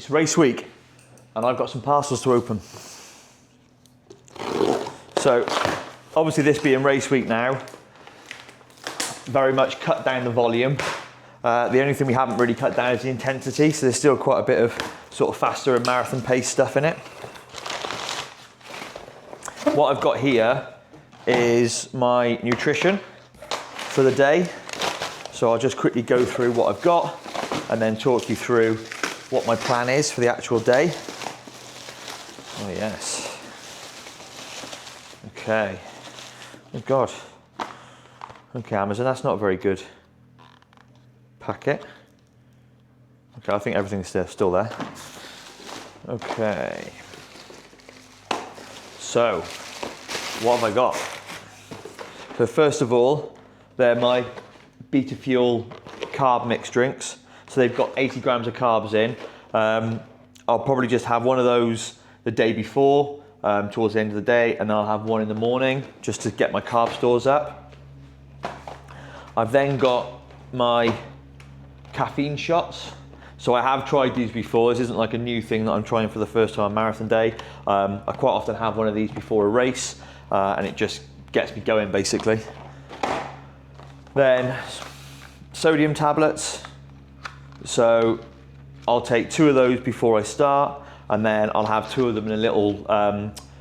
It's race week and I've got some parcels to open. So obviously this being race week now, very much cut down the volume. The only thing we haven't really cut down is the intensity, so there's still quite a bit of sort of faster and marathon pace stuff in it. What I've got here is my nutrition for the day. So I'll just quickly go through what I've got and then talk you through what my plan is for the actual day. Oh yes. Okay. Oh God. Okay, Amazon, that's not a very good packet. Okay, I think everything's still there. Okay. So, what have I got? So first of all, they're my Beta Fuel carb mix drinks. So they've got 80 grams of carbs in. I'll probably just have one of those the day before, towards the end of the day, and then I'll have one in the morning just to get my carb stores up. I've then got my caffeine shots. So I have tried these before. This isn't like a new thing that I'm trying for the first time on marathon day. I quite often have one of these before a race, and it just gets me going basically. Then sodium tablets. So I'll take 2 of those before I start, and then I'll have 2 of them in a little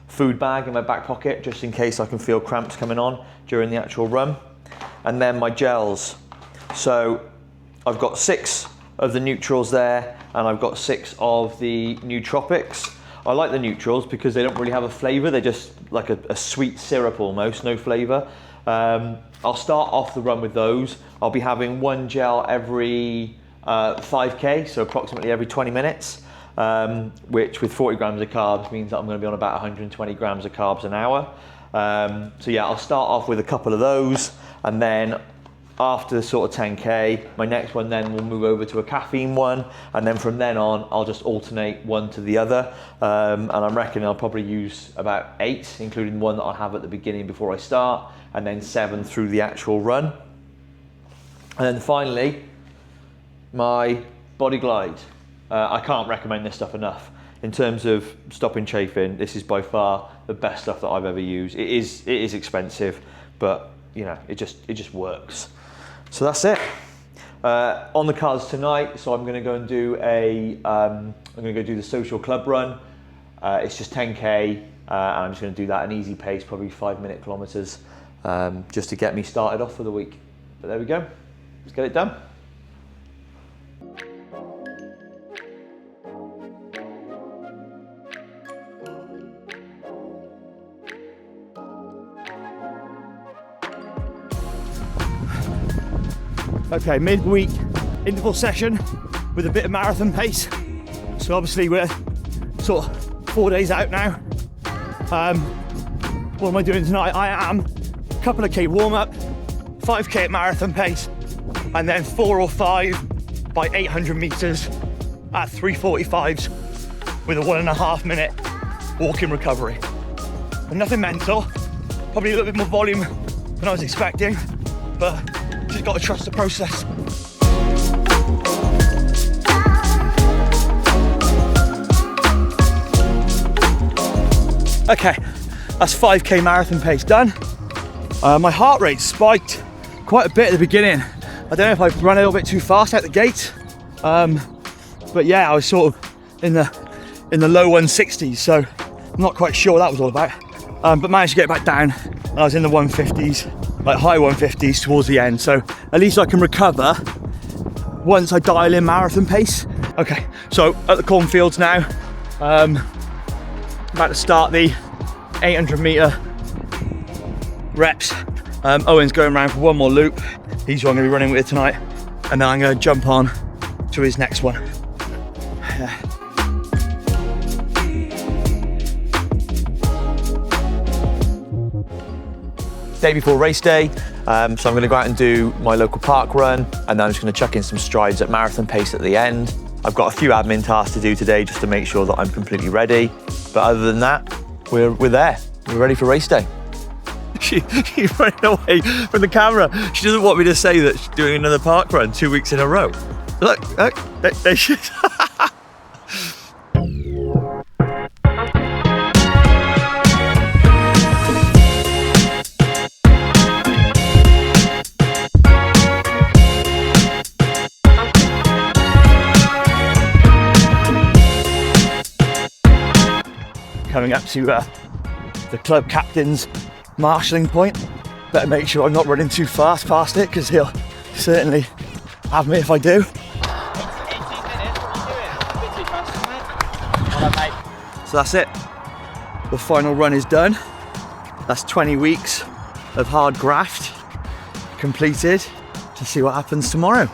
food bag in my back pocket, just in case I can feel cramps coming on during the actual run. And then my gels. So I've got 6 of the neutrals there, and I've got 6 of the nootropics. I like the neutrals because they don't really have a flavour. They're just like a sweet syrup almost, no flavour. I'll start off the run with those. I'll be having 1 gel every 5K, so approximately every 20 minutes, which with 40 grams of carbs means that I'm going to be on about 120 grams of carbs an hour. So yeah, I'll start off with a couple of those, and then after the sort of 10K, my next one then will move over to a caffeine one, and then from then on, I'll just alternate one to the other. And I'm reckoning I'll probably use about 8, including one that I'll have at the beginning before I start, and then 7 through the actual run. And then finally, my Body Glide. I can't recommend this stuff enough. In terms of stopping chafing, this is by far the best stuff that I've ever used. It is expensive, but you know, it just works. So that's it. On the cards tonight, so I'm going to go and do I'm going to go do the social club run. It's just 10K, and I'm just going to do that at an easy pace, probably 5-minute kilometers, just to get me started off for the week. But there we go. Let's get it done. Okay, midweek interval session with a bit of marathon pace. So obviously we're sort of 4 days out now. What am I doing tonight? I am a couple of K warm up, 5K at marathon pace, and then 4 or 5 by 800 meters at 3:45s with a 1.5 minute walking recovery. But nothing mental, probably a little bit more volume than I was expecting, but just got to trust the process. Okay, that's 5K marathon pace done. My heart rate spiked quite a bit at the beginning. I don't know if I've run a little bit too fast out the gate, but yeah, I was sort of in the low 160s, so I'm not quite sure what that was all about. But managed to get back down. I was in the 150s. Like high 150s towards the end, so at least I can recover once I dial in marathon pace. Okay, so at the cornfields now, about to start the 800 meter reps. Owen's going around for one more loop. He's who I'm going to be running with tonight, and then I'm going to jump on to his next one. Day before race day, so I'm going to go out and do my local park run, and then I'm just going to chuck in some strides at marathon pace at the end. I've got a few admin tasks to do today just to make sure that I'm completely ready, but other than that, we're there. We're ready for race day. She's running away from the camera. She doesn't want me to say that she's doing another park run 2 weeks in a row. Look, there she is. coming up to the club captain's marshalling point. Better make sure I'm not running too fast past it, because he'll certainly have me if I do. 18 minutes, what are you doing? A bit too fast, mate. Well done, mate. So that's it. The final run is done. That's 20 weeks of hard graft completed. To see what happens tomorrow.